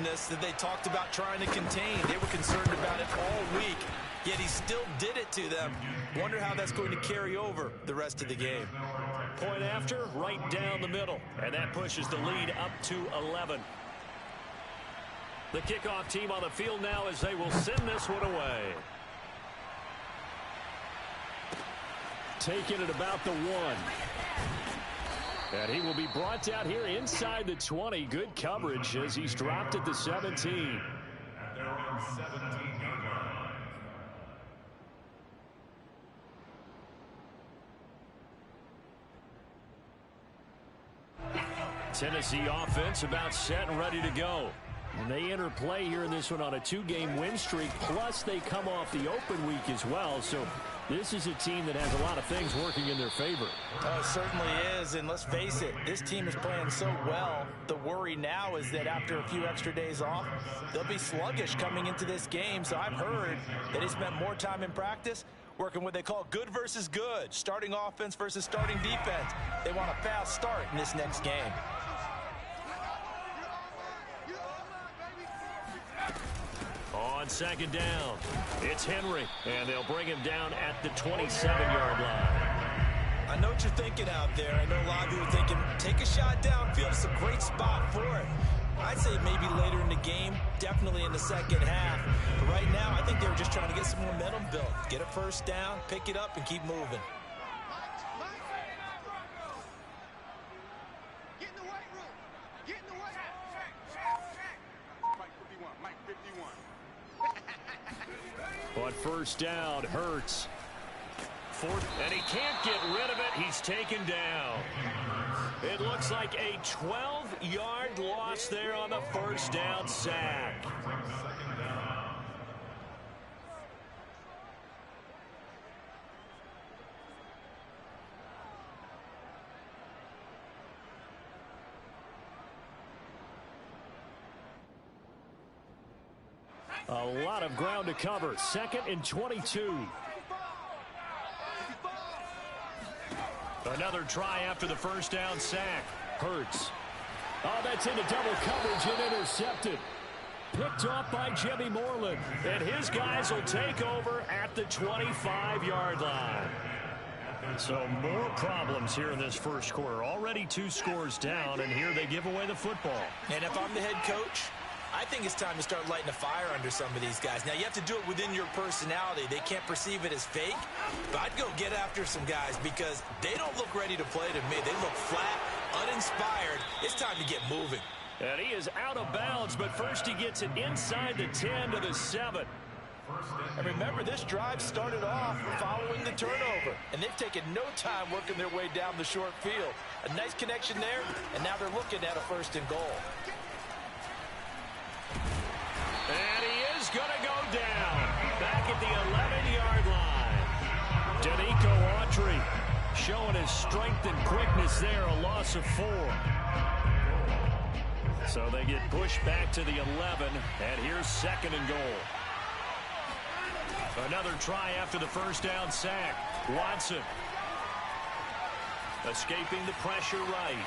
elusiveness that they talked about trying to contain. They were concerned about it all week, yet he still did it to them. Wonder how that's going to carry over the rest of the game. Point after, right down the middle. And that pushes the lead up to 11. The kickoff team on the field now as they will send this one away. Taking it about the 1. And he will be brought down here inside the 20. Good coverage as he's dropped at the 17. At their own 17-yard line. Tennessee offense about set and ready to go. And they enter play here in this one on a 2-game win streak, plus they come off the open week as well. So this is a team that has a lot of things working in their favor. Oh, it certainly is, and let's face it, this team is playing so well. The worry now is that after a few extra days off, they'll be sluggish coming into this game. So I've heard that they spent more time in practice working what they call good versus good, starting offense versus starting defense. They want a fast start in this next game. On second down, it's Henry, and they'll bring him down at the 27-yard line. I know what you're thinking out there. I know a lot of you are thinking, take a shot downfield. It's a great spot for it. I'd say maybe later in the game, definitely in the second half. But right now, I think they were just trying to get some momentum built. Get a first down, pick it up, and keep moving. Get in the weight room. Get in the weight room. Mike 51. Mike 51. On first down, Hurts. Fourth, and he can't get rid of it. He's taken down. It looks like a 12-yard loss there on the first down sack. A lot of ground to cover. 2nd and 22. Another try after the first down sack. Hurts. Oh, that's into double coverage and intercepted. Picked off by Jimmy Moreland. And his guys will take over at the 25-yard line. So more problems here in this first quarter. Already 2 scores down, and here they give away the football. And if I'm the head coach, I think it's time to start lighting a fire under some of these guys. Now, you have to do it within your personality. They can't perceive it as fake. But I'd go get after some guys because they don't look ready to play to me. They look flat, uninspired. It's time to get moving. And he is out of bounds, but first he gets it inside the 10 to the 7. And remember, this drive started off following the turnover. And they've taken no time working their way down the short field. A nice connection there, and now they're looking at a 1st and goal. And he is going to go down back at the 11-yard line. Danico Autry showing his strength and quickness there, a loss of 4. So they get pushed back to the 11, and here's 2nd and goal. Another try after the first down sack. Watson escaping the pressure right.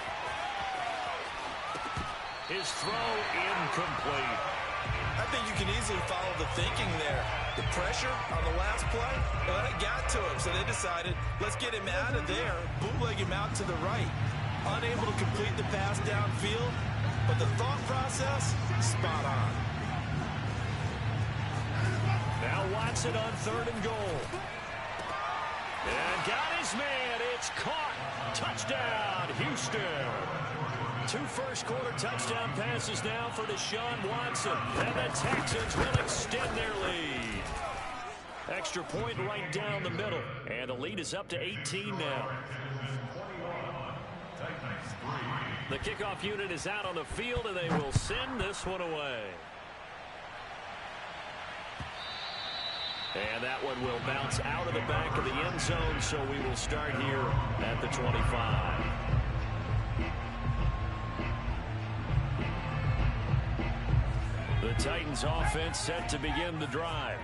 His throw incomplete. I think you can easily follow the thinking there. The pressure on the last play, well, that got to him, so they decided, let's get him out of there, bootleg him out to the right. Unable to complete the pass downfield, but the thought process, spot on. Now Watson on 3rd and goal. And got his man. It's caught. Touchdown, Houston. 2 first-quarter touchdown passes now for Deshaun Watson. And the Texans will extend their lead. Extra point right down the middle. And the lead is up to 18 now. The kickoff unit is out on the field, and they will send this one away. And that one will bounce out of the back of the end zone, so we will start here at the 25. The Titans offense set to begin the drive.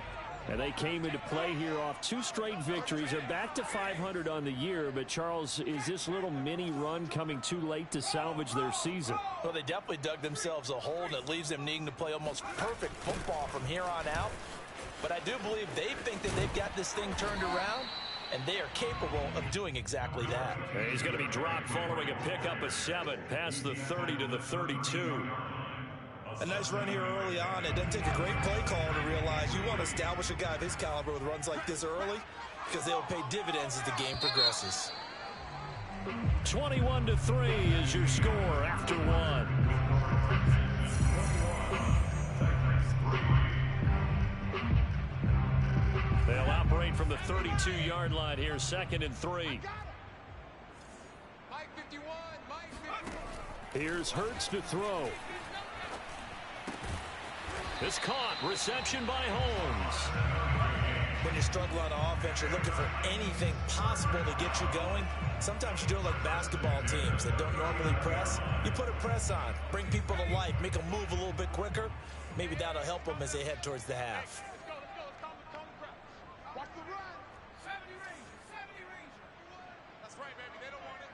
And they came into play here off 2 straight victories. They're back to 500 on the year. But, Charles, is this little mini run coming too late to salvage their season? Well, they definitely dug themselves a hole, and it leaves them needing to play almost perfect football from here on out. But I do believe they think that they've got this thing turned around, and they are capable of doing exactly that. And he's going to be dropped following a pickup of 7 past the 30 to the 32. A nice run here early on. It doesn't take a great play call to realize you want to establish a guy of his caliber with runs like this early, because they'll pay dividends as the game progresses. 21-3 is your score after 1. They'll operate from the 32-yard line here, 2nd and 3. Mike 51, Mike 51. Here's Hurts to throw. It's caught. Reception by Holmes. When you struggle on offense, you're looking for anything possible to get you going. Sometimes you do it like basketball teams that don't normally press. You put a press on, bring people to life, make them move a little bit quicker. Maybe that'll help them as they head towards the half. Let's go. Calm the press. Watch the run. 70 range. That's right, baby. They don't want it.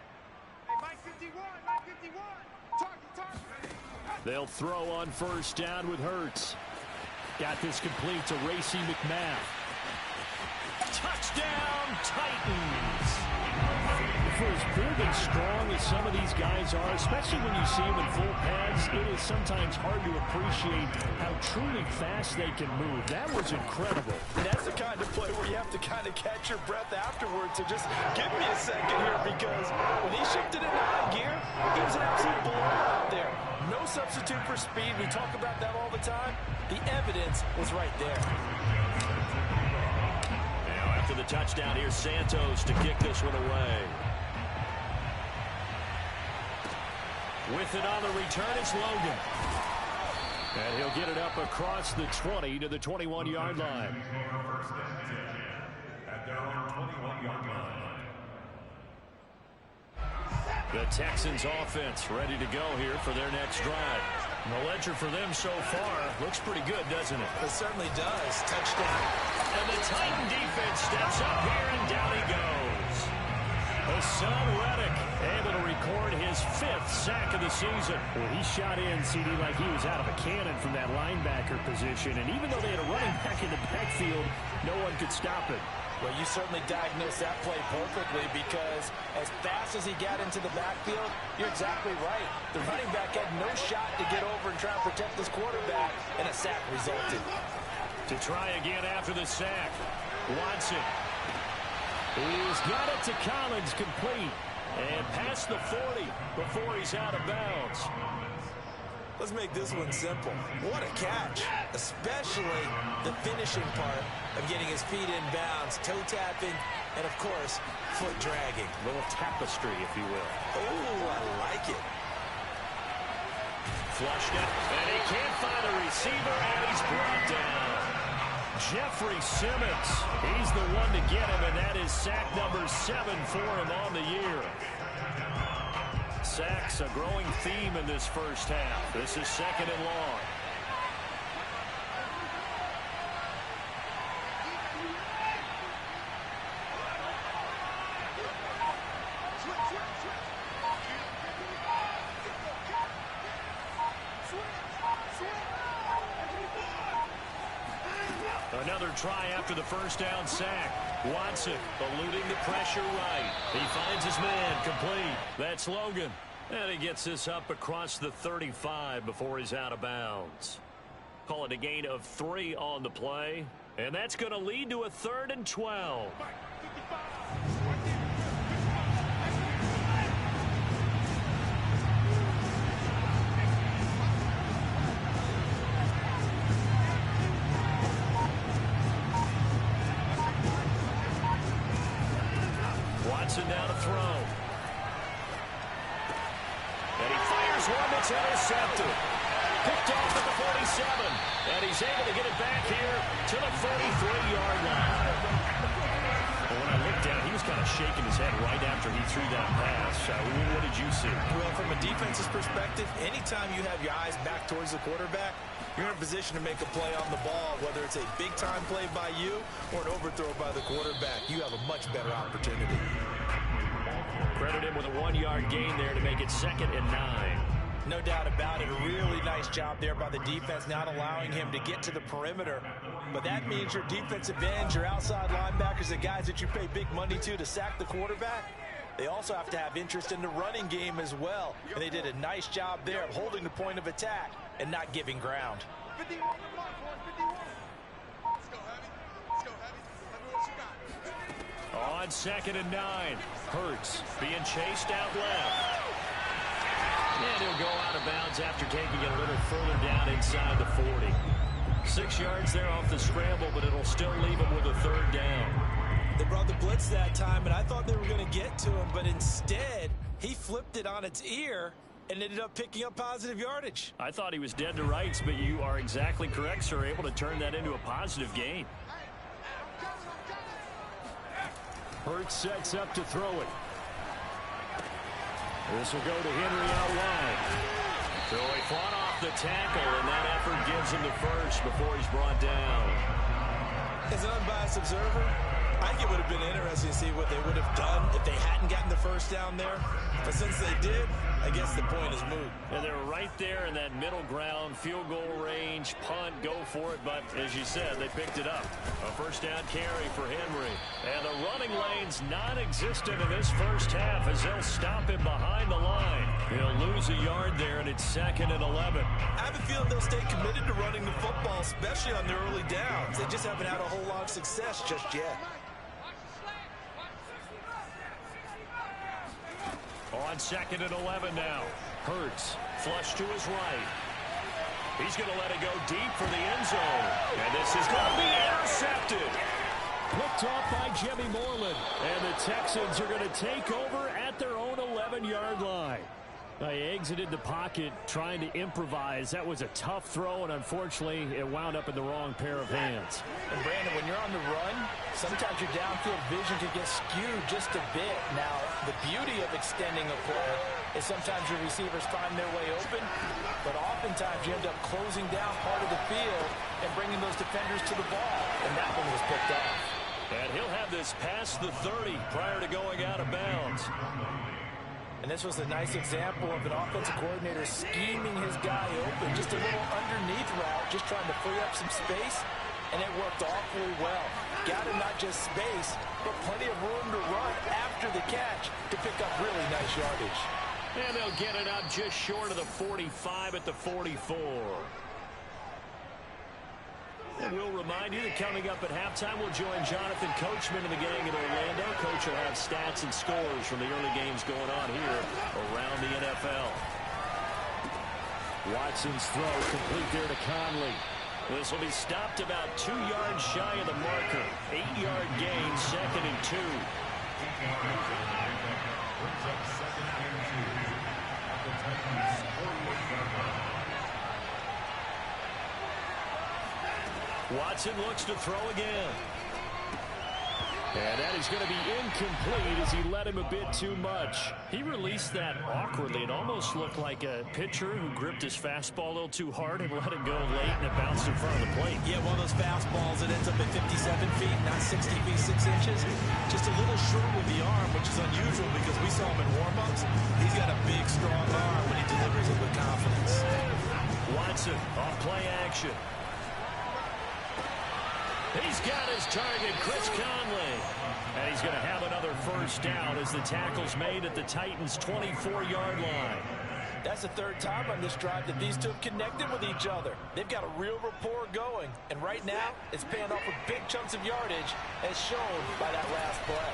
Hey, Mike 51. Target. They'll throw on 1st down with Hurts. Got this complete to Racey McMath. Touchdown, Titans! For as big and strong as some of these guys are, especially when you see them in full pads, it is sometimes hard to appreciate how truly fast they can move. That was incredible. And that's the kind of play where you have to kind of catch your breath afterwards. So just give me a second here, because when he shifted into high gear, he was an absolute blowout out there. No substitute for speed. We talk about that all the time. The evidence was right there. Now after the touchdown, here's Santos to kick this one away. With it on the return, it's Logan. And he'll get it up across the 20 to the 21-yard line. At their own 21-yard line. The Texans offense ready to go here for their next drive. And the ledger for them so far looks pretty good, doesn't it? It certainly does. Touchdown. And the Titan defense steps up here, and down he goes. Hassan Reddick able to record his 5th sack of the season. Well, he shot in, CD, like he was out of a cannon from that linebacker position. And even though they had a running back in the backfield, no one could stop it. Well, you certainly diagnosed that play perfectly, because as fast as he got into the backfield, you're exactly right. The running back had no shot to get over and try and protect this quarterback, and a sack resulted. To try again after the sack, Watson. He's got it to Collins, complete, and past the 40 before he's out of bounds. Let's make this one simple. What a catch, especially the finishing part of getting his feet in bounds, toe tapping, and of course, foot dragging. A little tapestry, if you will. Oh, I like it. Flushed it, and he can't find a receiver, and he's brought down. Jeffrey Simmons, he's the one to get him, and that is sack number 7 for him on the year. Sacks, a growing theme in this first half. This is 2nd and long. Another try after the 1st down sack. Watson eluding the pressure right. He finds his man, complete. That's Logan. And he gets this up across the 35 before he's out of bounds. Call it a gain of 3 on the play. And that's going to lead to a 3rd and 12. Watson now to throw. And he fires one that's intercepted. Picked off at the 47. And he's able to get it back here to the 43-yard line. Well, when I looked down, he was kind of shaking his head right after he threw that pass. What did you see? Well, from a defense's perspective, anytime you have your eyes back towards the quarterback, you're in a position to make a play on the ball, whether it's a big-time play by you or an overthrow by the quarterback. You have a much better opportunity. Credit him with a 1-yard gain there to make it 2nd and 9. No doubt about it. A really nice job there by the defense, not allowing him to get to the perimeter. But that means your defensive ends, your outside linebackers, the guys that you pay big money to sack the quarterback, they also have to have interest in the running game as well. And they did a nice job there of holding the point of attack and not giving ground. 51 on the mark, boys, 51. Let's go, Heavy. Let's go, Heavy. Let me what you got. On 2nd and 9. Hurts being chased out left. And he'll go out of bounds after taking it a little further down inside the 40. 6 yards there off the scramble, but it'll still leave him with a 3rd down. They brought the blitz that time, and I thought they were going to get to him, but instead, he flipped it on its ear and ended up picking up positive yardage. I thought he was dead to rights, but you are exactly correct, sir. Able to turn that into a positive gain. Hurts sets up to throw it. This will go to Henry out wide. So he fought off the tackle, and that effort gives him the first before he's brought down. As an unbiased observer, I think it would have been interesting to see what they would have done if they hadn't gotten the first down there. But since they did, I guess the point is moot. And they're right there in that middle ground, field goal range, punt, go for it. But as you said, they picked it up. A first down carry for Henry. And the running lane's non-existent in this first half as they'll stop him behind the line. He'll lose a yard there, and it's 2nd and 11. I have a feeling they'll stay committed to running the football, especially on their early downs. They just haven't had a whole lot of success just yet. On 2nd and 11 now. Hurts flush to his right. He's going to let it go deep for the end zone. And this is going to be intercepted. Picked off by Jimmy Moreland. And the Texans are going to take over at their own 11-yard line. He exited the pocket trying to improvise. That was a tough throw, and unfortunately, it wound up in the wrong pair of hands. And Brandon, when you're on the run, sometimes your downfield vision can get skewed just a bit. Now, the beauty of extending a play is sometimes your receivers find their way open, but oftentimes you end up closing down part of the field and bringing those defenders to the ball, and that one was picked off. And he'll have this past the 30 prior to going out of bounds. And this was a nice example of an offensive coordinator scheming his guy open. Just a little underneath route, just trying to free up some space, and it worked awfully well. Got him not just space, but plenty of room to run after the catch to pick up really nice yardage. And they'll get it up just short of the 45 at the 44. And we'll remind you that coming up at halftime, we'll join Jonathan Coachman and the gang in Orlando. Coach will have stats and scores from the early games going on here around the NFL. Watson's throw complete there to Conley. This will be stopped about 2 yards shy of the marker. 8-yard gain, 2nd and 2. Watson looks to throw again. And that is going to be incomplete as he let him a bit too much. He released that awkwardly. It almost looked like a pitcher who gripped his fastball a little too hard and let it go late, and it bounced in front of the plate. Yeah, one of those fastballs that ends up at 57 feet, not 60 feet, 6 inches. Just a little short with the arm, which is unusual because we saw him in warm-ups. He's got a big, strong arm when he delivers it with confidence. Watson off play action. He's got his target, Chris Conley. And he's going to have another first down as the tackle's made at the Titans' 24-yard line. That's the 3rd time on this drive that these two have connected with each other. They've got a real rapport going. And right now, it's paying off with big chunks of yardage, as shown by that last play.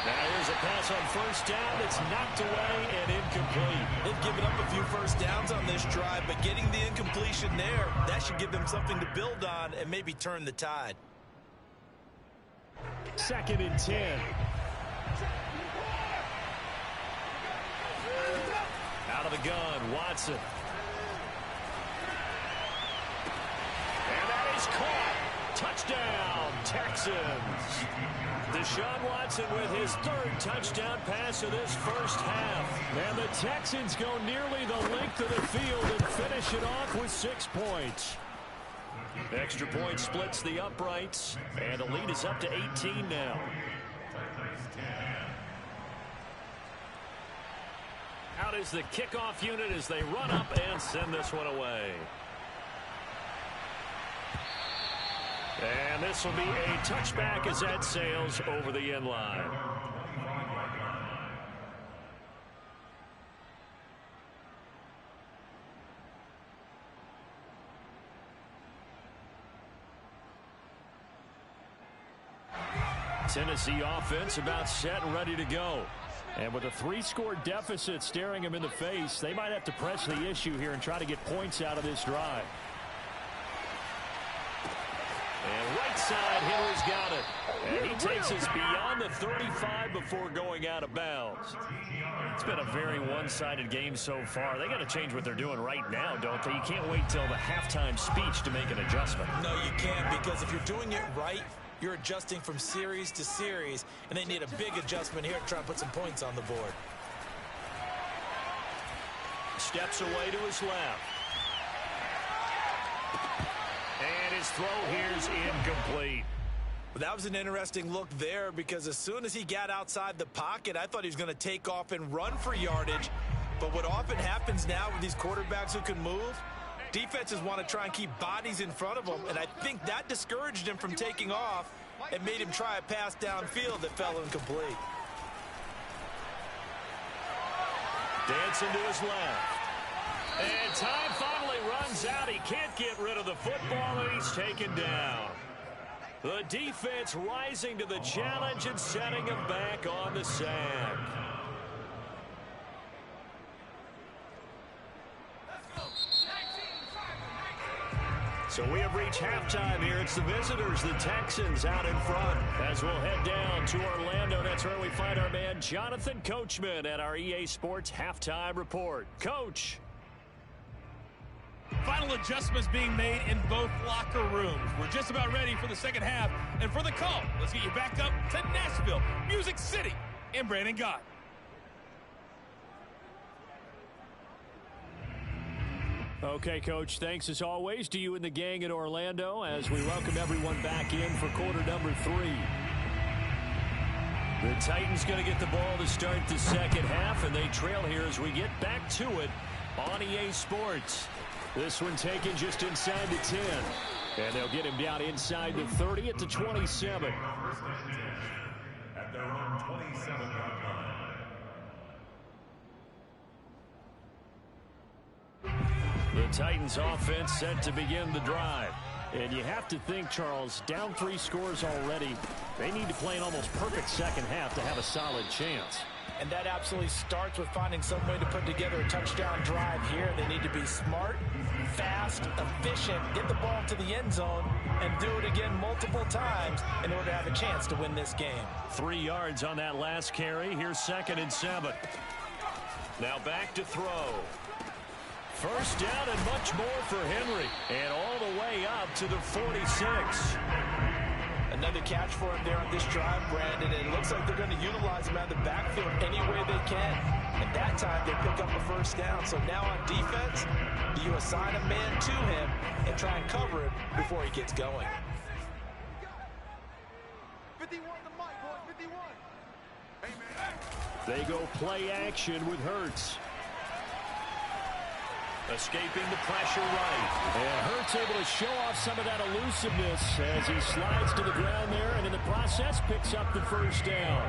Now here's a pass on first down. It's knocked away and incomplete. They've given up a few first downs on this drive, but getting the incompletion there, that should give them something to build on and maybe turn the tide. 2nd and 10. Out of the gun, Watson. And that is caught. Touchdown, Texans. Deshaun Watson with his third touchdown pass of this first half. And the Texans go nearly the length of the field and finish it off with 6 points. Extra point splits the uprights, and the lead is up to 18 now. Out is the kickoff unit as they run up and send this one away. And this will be a touchback as that sails over the end line. Tennessee offense about set and ready to go. And with a 3-score deficit staring them in the face, they might have to press the issue here and try to get points out of this drive. And right side, Henry's got it. And he takes us beyond the 35 before going out of bounds. It's been a very one-sided game so far. They got to change what they're doing right now, don't they? You can't wait till the halftime speech to make an adjustment. No, you can't, because if you're doing it right, you're adjusting from series to series, and they need a big adjustment here to try and put some points on the board. Steps away to his left. And his throw here's incomplete. But that was an interesting look there, because as soon as he got outside the pocket, I thought he was going to take off and run for yardage. But what often happens now with these quarterbacks who can move, defenses want to try and keep bodies in front of them, and I think that discouraged him from taking off and made him try a pass downfield that fell incomplete. Dancing to his left. And time finally runs out. He can't get rid of the football, and he's taken down. The defense rising to the challenge and setting him back on the sack. So we have reached halftime here. It's the visitors, the Texans, out in front. As we'll head down to Orlando, that's where we find our man Jonathan Coachman at our EA Sports Halftime Report. Coach. Final adjustments being made in both locker rooms. We're just about ready for the second half. And for the call, let's get you back up to Nashville, Music City, and Brandon Gott. Okay, Coach, thanks as always to you and the gang in Orlando as we welcome everyone back in for quarter number 3. The Titans going to get the ball to start the second half, and they trail here as we get back to it on EA Sports. This one taken just inside the 10. And they'll get him down inside the 30 at the 27. At their own 27-yard line. The Titans offense set to begin the drive. And you have to think, Charles, down 3 scores already. They need to play an almost perfect second half to have a solid chance. And that absolutely starts with finding some way to put together a touchdown drive here. They need to be smart, fast, efficient, get the ball to the end zone, and do it again multiple times in order to have a chance to win this game. 3 yards on that last carry. Here's 2nd and 7. Now back to throw. First down and much more for Henry. And all the way up to the 46. Another catch for him there on this drive, Brandon. And it looks like they're going to utilize him out of the backfield any way they can. At that time, they pick up a first down. So now on defense, do you assign a man to him and try and cover him before he gets going? 51 the mic, boys, 51. Hey, man. They go play action with Hurts. Escaping the pressure right. And Hurts able to show off some of that elusiveness as he slides to the ground there, and in the process picks up the first down.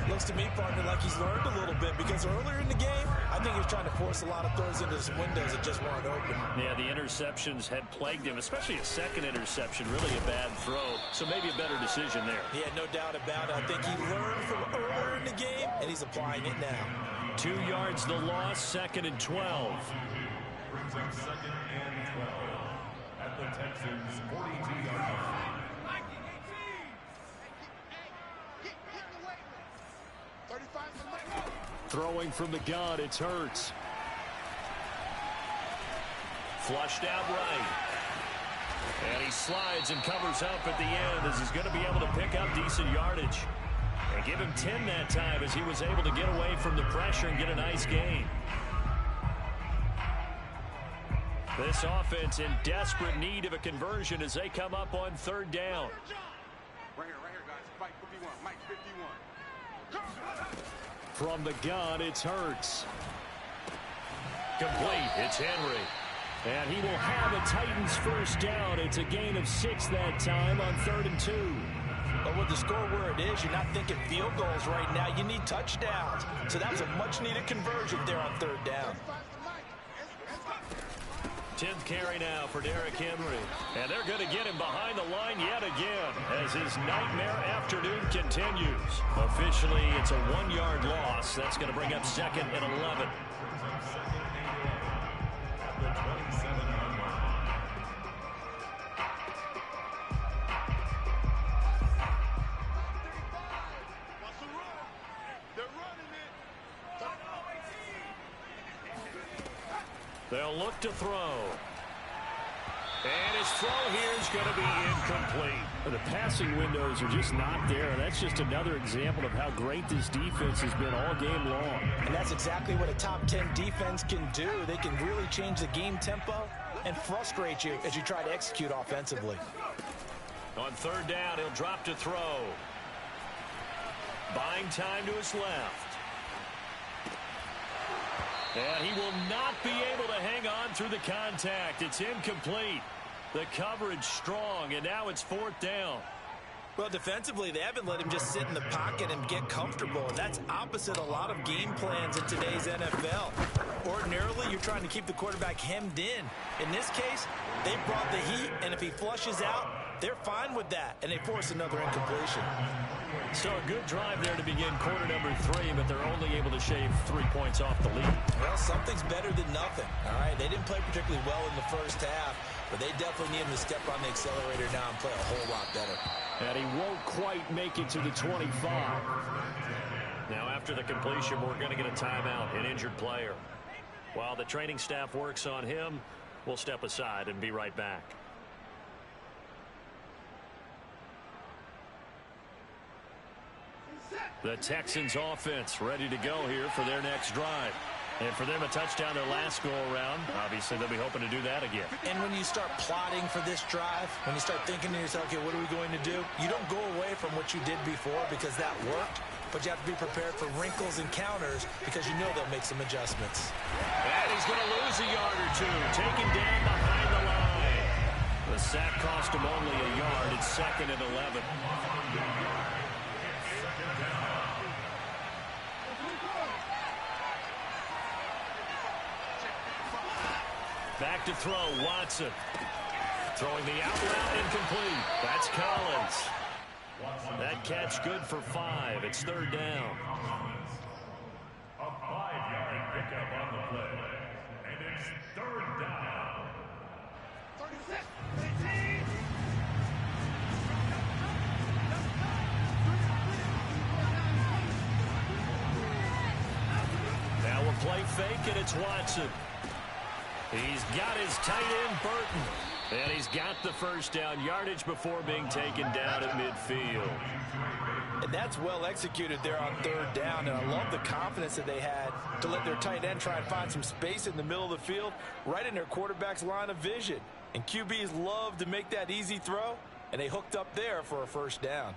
Looks to me, partner, like he's learned a little bit, because earlier in the game, I think he was trying to force a lot of throws into some windows that just weren't open. Yeah, the interceptions had plagued him, especially a second interception, really a bad throw. So maybe a better decision there. Yeah, no doubt about it. I think he learned from earlier in the game, and he's applying it now. 2 yards the loss, 2nd and 12. Brings up 2nd and 12 at the Texans' 42-yard line. Throwing from the gun, it's Hurts. Flushed out right. And he slides and covers up at the end as he's going to be able to pick up decent yardage. And give him 10 that time as he was able to get away from the pressure and get a nice gain. This offense in desperate need of a conversion as they come up on third down. Right here, guys. Mike 51. Mike 51. From the gun, it's Hurts. Complete. It's Henry. And he will have a Titans first down. It's a gain of 6 that time on 3rd and 2. But with the score where it is, you're not thinking field goals right now. You need touchdowns. So that was a much-needed conversion there on 3rd down. 10th carry now for Derrick Henry. And they're going to get him behind the line yet again as his nightmare afternoon continues. Officially, it's a 1-yard loss. That's going to bring up 2nd and 11. They'll look to throw. And his throw here is going to be incomplete. The passing windows are just not there. And that's just another example of how great this defense has been all game long. And that's exactly what a top 10 defense can do. They can really change the game tempo and frustrate you as you try to execute offensively. On 3rd down, he'll drop to throw. Buying time to his left. And he will not be able to hang on through the contact. It's incomplete. The coverage strong, and now it's 4th down. Well, defensively, they haven't let him just sit in the pocket and get comfortable, and that's opposite a lot of game plans in today's NFL. Ordinarily, you're trying to keep the quarterback hemmed in. In this case, they brought the heat, and if he flushes out, they're fine with that, and they force another incompletion. So a good drive there to begin quarter number 3, but they're only able to shave 3 points off the lead. Well, something's better than nothing, all right? They didn't play particularly well in the first half, but they definitely need him to step on the accelerator now and play a whole lot better. And he won't quite make it to the 25. Now, after the completion, we're going to get a timeout, an injured player. While the training staff works on him, we'll step aside and be right back. The Texans offense ready to go here for their next drive. And for them, a touchdown their last go-around. Obviously, they'll be hoping to do that again. And when you start plotting for this drive, when you start thinking to yourself, okay, what are we going to do? You don't go away from what you did before because that worked, but you have to be prepared for wrinkles and counters because you know they'll make some adjustments. And he's going to lose a yard or two, taken down behind the line. The sack cost him only a yard. It's 2nd and 11. Back to throw, Watson. Throwing the out route, incomplete. That's Collins. That catch good for 5. It's 3rd down. A 5-yard pickup on the play. And it's 3rd down. 36. Now we'll play fake, and it's Watson. He's got his tight end, Burton. And he's got the first down yardage before being taken down at midfield. And that's well executed there on 3rd down. And I love the confidence that they had to let their tight end try and find some space in the middle of the field, right in their quarterback's line of vision. And QBs love to make that easy throw, and they hooked up there for a first down.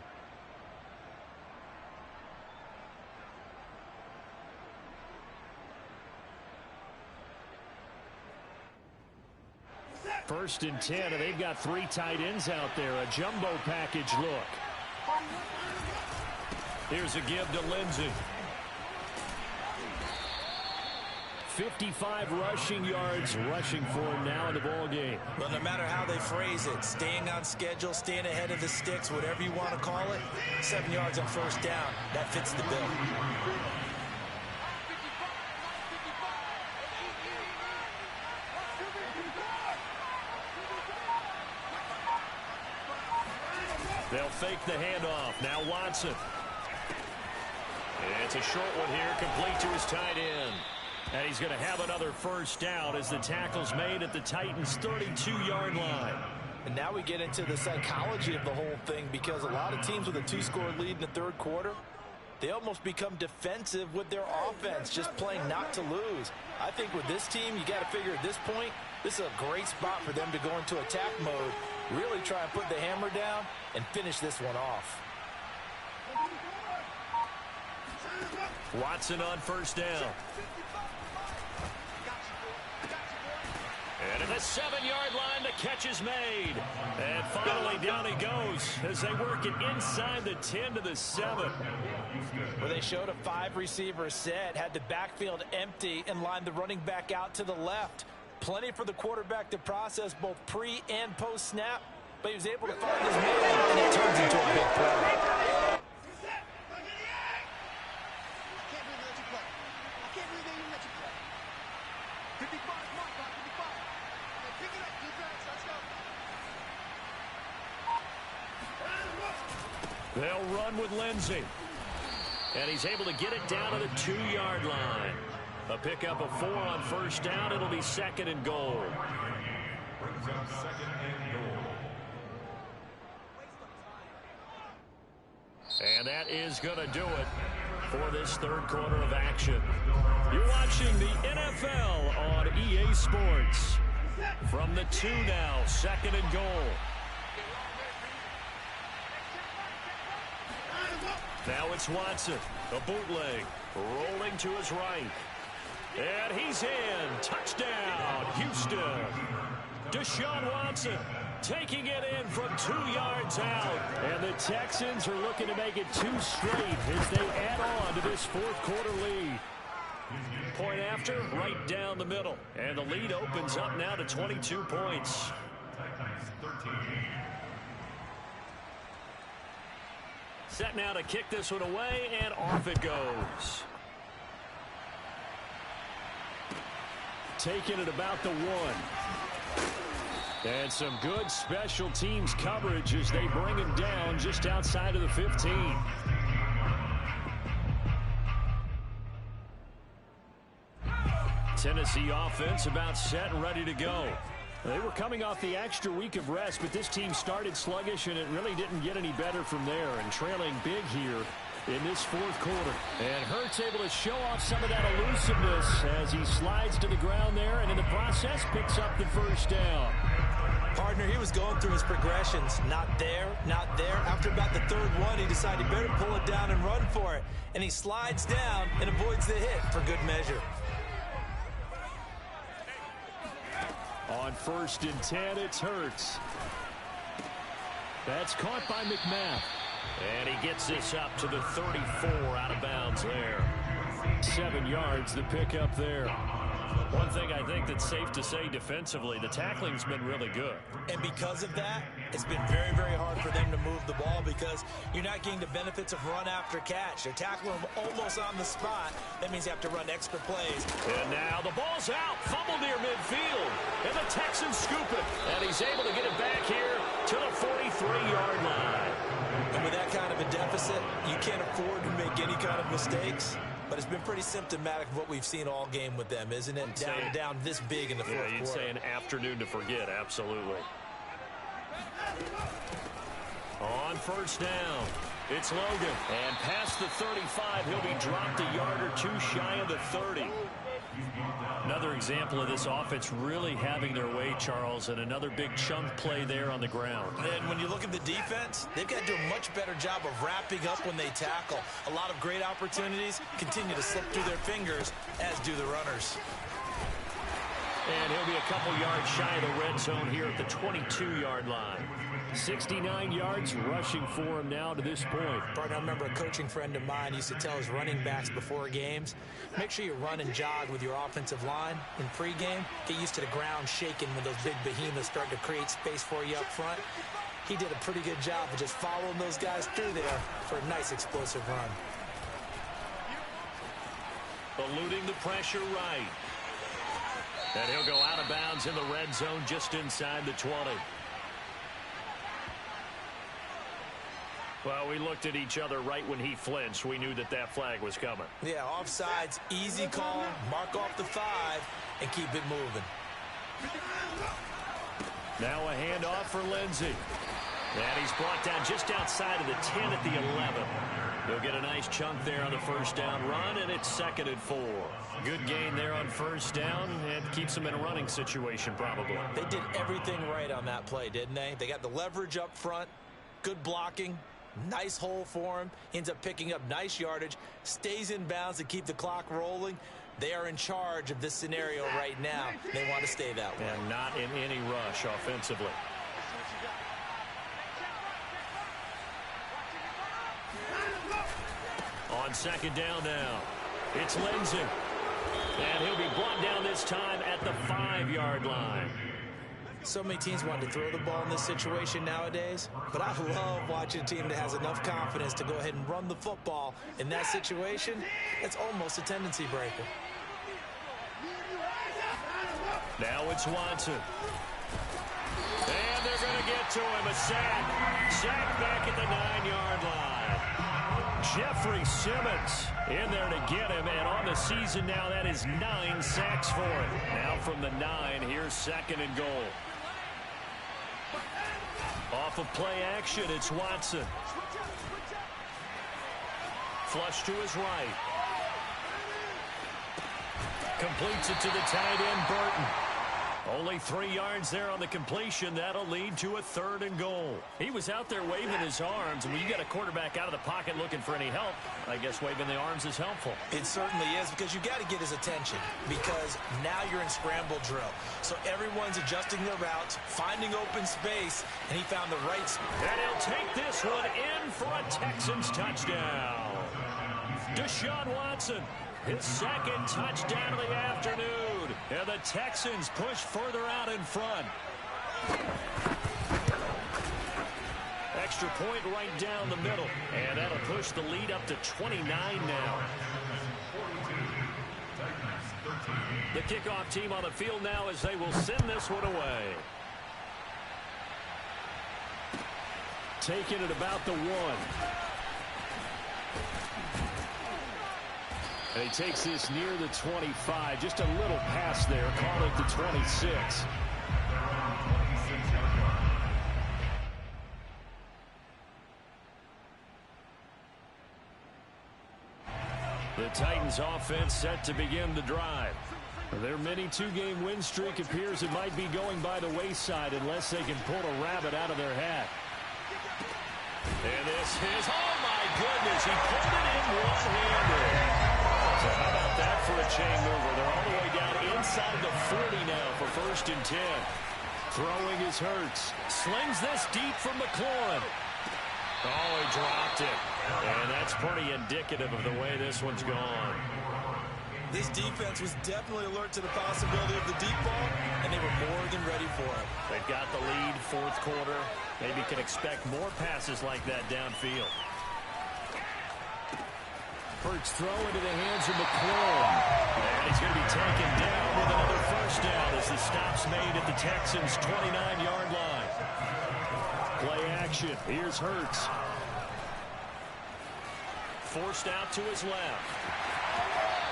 First and 10, and they've got 3 tight ends out there. A jumbo package look. Here's a give to Lindsey. 55 rushing yards rushing for him now in the ball game. Well, no matter how they phrase it, staying on schedule, staying ahead of the sticks, whatever you want to call it, 7 yards on first down, that fits the bill. They'll fake the handoff. Now Watson. It's a short one here, complete to his tight end. And he's going to have another first down as the tackle's made at the Titans' 32-yard line. And now we get into the psychology of the whole thing, because a lot of teams with a 2-score lead in the third quarter, they almost become defensive with their offense, just playing not to lose. I think with this team, you got to figure at this point, this is a great spot for them to go into attack mode, really try and put the hammer down and finish this one off. Watson on first down. And at the 7-yard line, the catch is made. And finally, down he goes as they work it inside the 10 to the 7. Where they showed a 5-receiver set, had the backfield empty, and lined the running back out to the left. Plenty for the quarterback to process both pre- and post-snap, but he was able to find his man, and it turns into a big play. They'll run with Lindsey. And he's able to get it down to the 2-yard line. A pickup of 4 on first down. It'll be 2nd and goal. And that is going to do it for this third quarter of action. You're watching the NFL on EA Sports. From the 2 now, 2nd and goal. Now it's Watson, a bootleg, rolling to his right. And he's in. Touchdown, Houston. Deshaun Watson taking it in from 2 yards out. And the Texans are looking to make it 2 straight as they add on to this fourth quarter lead. Point after, right down the middle. And the lead opens up now to 22 points. Set now to kick this one away, and off it goes. Taking it about the 1. And some good special teams coverage as they bring him down just outside of the 15. Tennessee offense about set and ready to go. They were coming off the extra week of rest, but this team started sluggish, and it really didn't get any better from there, and trailing big here in this fourth quarter. And Hurts able to show off some of that elusiveness as he slides to the ground there, and in the process picks up the first down. Partner, he was going through his progressions. Not there, not there. After about the 3rd one, he decided he better pull it down and run for it. And he slides down and avoids the hit for good measure. On 1st and 10, it's Hurts. That's caught by McMath. And he gets this up to the 34 out of bounds there. 7 yards, the pickup there. One thing I think that's safe to say defensively, the tackling's been really good. And because of that, it's been very, very hard for them to move the ball because you're not getting the benefits of run after catch. They're tackling them almost on the spot. That means you have to run extra plays. And now the ball's out. Fumble near midfield. And the Texans scoop it. And he's able to get it back here to the 43-yard line. And with that kind of a deficit, you can't afford to make any kind of mistakes. But it's been pretty symptomatic of what we've seen all game with them, isn't it? Down this big in the fourth quarter. Yeah, you'd say an afternoon to forget, absolutely. On first down, it's Logan. And past the 35, he'll be dropped a yard or 2 shy of the 30. Another example of this offense really having their way, Charles, and another big chunk play there on the ground. And when you look at the defense, they've got to do a much better job of wrapping up when they tackle. A lot of great opportunities continue to slip through their fingers, as do the runners. And he'll be a couple yards shy of the red zone here at the 22-yard line. 69 yards rushing for him now to this point. Partner, I remember a coaching friend of mine used to tell his running backs before games, make sure you run and jog with your offensive line in pregame. Get used to the ground shaking when those big behemoths start to create space for you up front. He did a pretty good job of just following those guys through there for a nice explosive run. Eluding the pressure right. And he'll go out of bounds in the red zone just inside the 20. Well, we looked at each other right when he flinched. We knew that that flag was coming. Yeah, offsides, easy call, mark off the 5, and keep it moving. Now a handoff for Lindsey. And he's brought down just outside of the 10 at the 11. He'll get a nice chunk there on the first down run, and it's 2nd and 4. Good gain there on first down, and keeps him in a running situation probably. They did everything right on that play, didn't they? They got the leverage up front, good blocking, nice hole for him, ends up picking up nice yardage, stays in bounds to keep the clock rolling. They are in charge of this scenario right now. They want to stay that way. And not in any rush offensively. On 2nd down now, it's Lindsey. And he'll be brought down this time at the 5-yard line. So many teams want to throw the ball in this situation nowadays, but I love watching a team that has enough confidence to go ahead and run the football in that situation. It's almost a tendency breaker. Now it's Watson. And they're going to get to him. A sack. Sack back at the 9-yard line. Jeffrey Simmons in there to get him, and on the season now, that is 9 sacks for him. Now from the 9, here's 2nd and goal. Off of play action, it's Watson. Flush to his right. Completes it to the tight end, Burton. Only 3 yards there on the completion. That'll lead to a 3rd and goal. He was out there waving his arms, and when you got a quarterback out of the pocket looking for any help, I guess waving the arms is helpful. It certainly is, because you got to get his attention, because now you're in scramble drill. So everyone's adjusting their routes, finding open space, and he found the right spot. And he'll take this one in for a Texans touchdown. Deshaun Watson, his 2nd touchdown of the afternoon. And the Texans push further out in front. Extra point right down the middle. And that'll push the lead up to 29 now. The kickoff team on the field now as they will send this one away. Taking it about the 1. And he takes this near the 25. Just a little pass there. Call it the 26. The Titans offense set to begin the drive. Their mini 2-game win streak appears it might be going by the wayside unless they can pull a rabbit out of their hat. And this is, oh my goodness, he pulled it in one-handed. So how about that for a chain mover? They're all the way down inside the 40 now for 1st and 10. Throwing is Hurts. Slings this deep from McLaurin. Oh, he dropped it. And that's pretty indicative of the way this one's gone. This defense was definitely alert to the possibility of the deep ball, and they were more than ready for it. They've got the lead, 4th quarter. Maybe can expect more passes like that downfield. Hurts throw into the hands of McLaurin. And he's going to be taken down with another 1st down as the stop's made at the Texans' 29-yard line. Play action. Here's Hurts. Forced out to his left.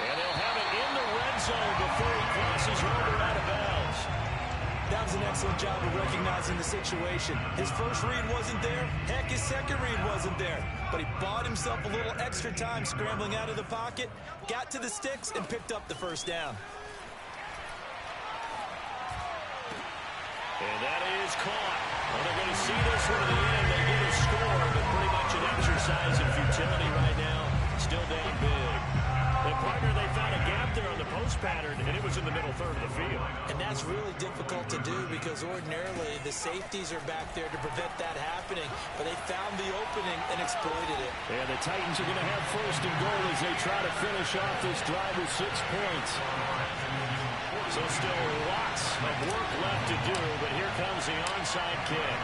And he'll have it in the red zone before he crosses over out of bounds. That was an excellent job of recognizing the situation. His first read wasn't there. Heck, his second read wasn't there. But he bought himself a little extra time scrambling out of the pocket, got to the sticks, and picked up the 1st down. And that is caught. Well, they're going to see this one to the end. They get a score, but pretty much an exercise in futility right now. Still down big. The partner, they found a gap there on the post pattern, and it was in the middle 3rd of the field. And that's really difficult to do because ordinarily the safeties are back there to prevent that happening. But they found the opening and exploited it. And the Titans are going to have 1st and goal as they try to finish off this drive with 6 points. So still lots of work left to do, but here comes the onside kick.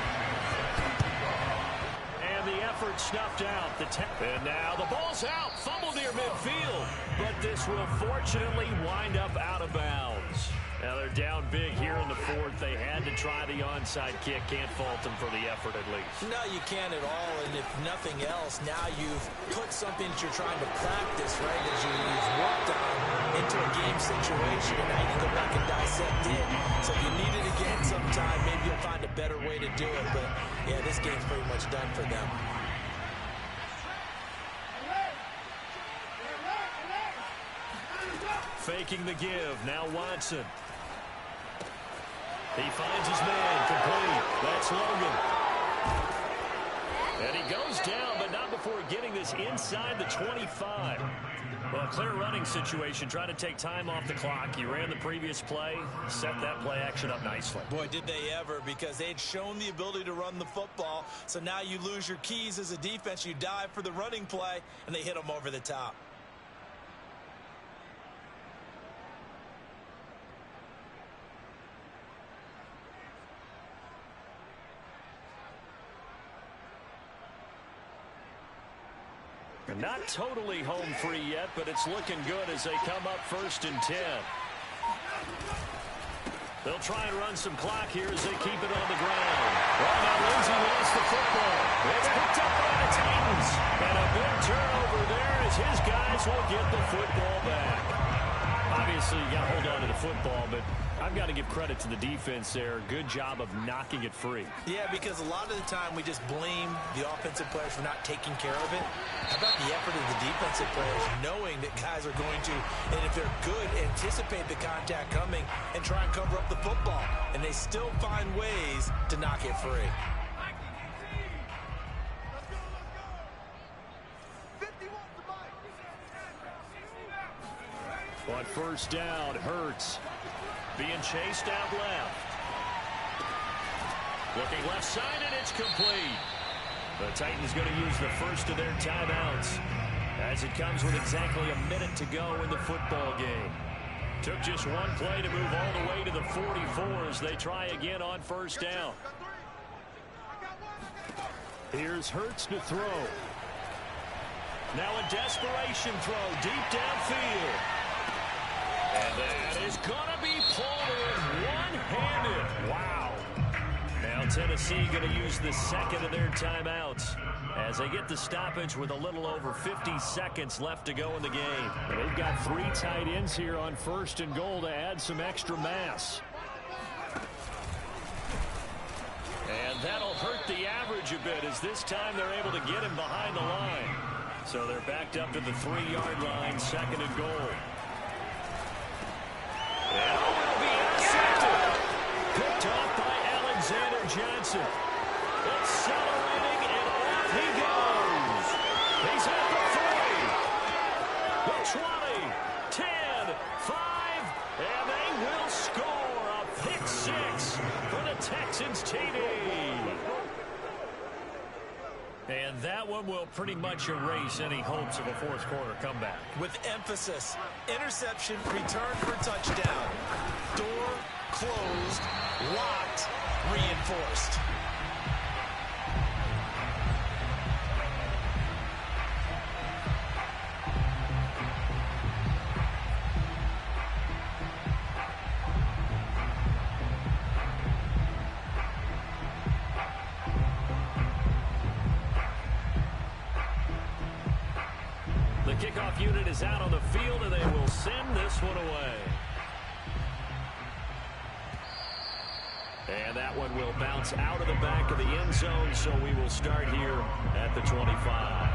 And the effort snuffed out. And now the ball's out. Fumble near midfield. But this will fortunately wind up out of bounds. Now they're down big here in the 4th. They had to try the onside kick. Can't fault them for the effort at least. No, you can't at all. And if nothing else, now you've put something that you're trying to practice, right, that you've worked on into a game situation. And now you can go back and dissect it. So if you need it again, something time, maybe you'll find a better way to do it. But, yeah, this game's pretty much done for them. Faking the give. Now Watson. He finds his man. Complete. That's Logan. And he goes down, but not before getting this inside the 25. Well, a clear running situation. Trying to take time off the clock. He ran the previous play. Set that play action up nicely. Boy, did they ever, because they had shown the ability to run the football. So now you lose your keys as a defense. You dive for the running play, and they hit them over the top. Not totally home free yet, but it's looking good as they come up 1st and 10. They'll try and run some clock here as they keep it on the ground. Well, now Lindsey lost the football. It's picked up by the Titans. And a big turnover there as his guys will get the football back. Obviously, you got to hold on to the football, but I've got to give credit to the defense there. Good job of knocking it free. Yeah, because a lot of the time we just blame the offensive players for not taking care of it. How about the effort of the defensive players knowing that guys are going to, and if they're good, anticipate the contact coming and try and cover up the football. And they still find ways to knock it free. On 1st down, Hurts being chased out left. Looking left side, and it's complete. The Titans going to use the first of their timeouts as it comes with exactly a minute to go in the football game. Took just one play to move all the way to the 44 as they try again on 1st down. Here's Hurts to throw. Now a desperation throw deep downfield. And that is going to be pulled in one-handed. Wow. Now Tennessee going to use the second of their timeouts as they get the stoppage with a little over 50 seconds left to go in the game. And they've got 3 tight ends here on 1st and goal to add some extra mass. And that'll hurt the average a bit as this time they're able to get him behind the line. So they're backed up to the 3-yard line, 2nd and goal. And will be intercepted. Picked off by Alexander Johnson. Accelerating, and off he goes. He's at the 3, the 20, 10, 5, and they will score a pick 6 for the Texans TD. And that one will pretty much erase any hopes of a 4th quarter comeback. With emphasis, interception, return for touchdown. Door closed, locked, reinforced. The kickoff unit is out on the field, and they will send this one away. And that one will bounce out of the back of the end zone, so we will start here at the 25.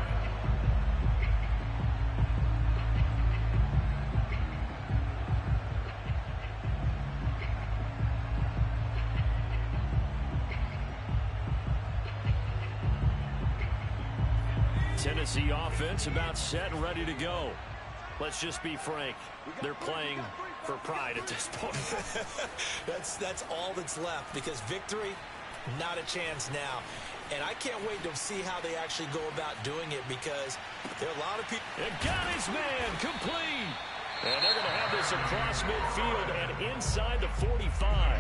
Tennessee offense about set and ready to go. Let's just be frank. They're playing for pride at this point. That's all that's left, because victory, not a chance now. And I can't wait to see how they actually go about doing it, because there are a lot of people. And got his man complete. And they're going to have this across midfield and inside the 45.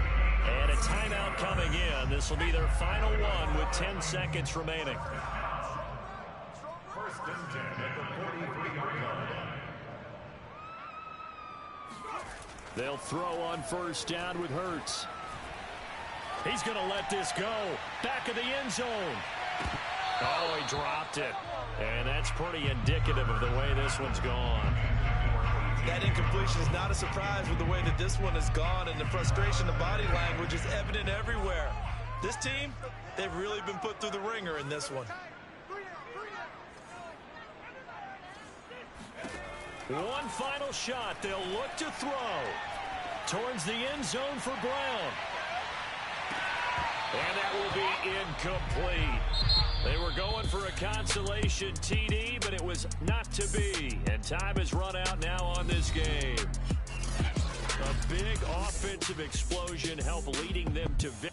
And a timeout coming in. This will be their final one with 10 seconds remaining. 1st and 10 at the 43-yard line. They'll throw on 1st down with Hurts. He's going to let this go. Back of the end zone. Oh, he dropped it. And that's pretty indicative of the way this one's gone. That incompletion is not a surprise with the way that this one has gone, and the frustration, the body language is evident everywhere. This team, they've really been put through the ringer in this one. One final shot. They'll look to throw towards the end zone for Brown. And that will be incomplete. They were going for a consolation TD, but it was not to be. And time has run out now on this game. A big offensive explosion helped leading them to victory.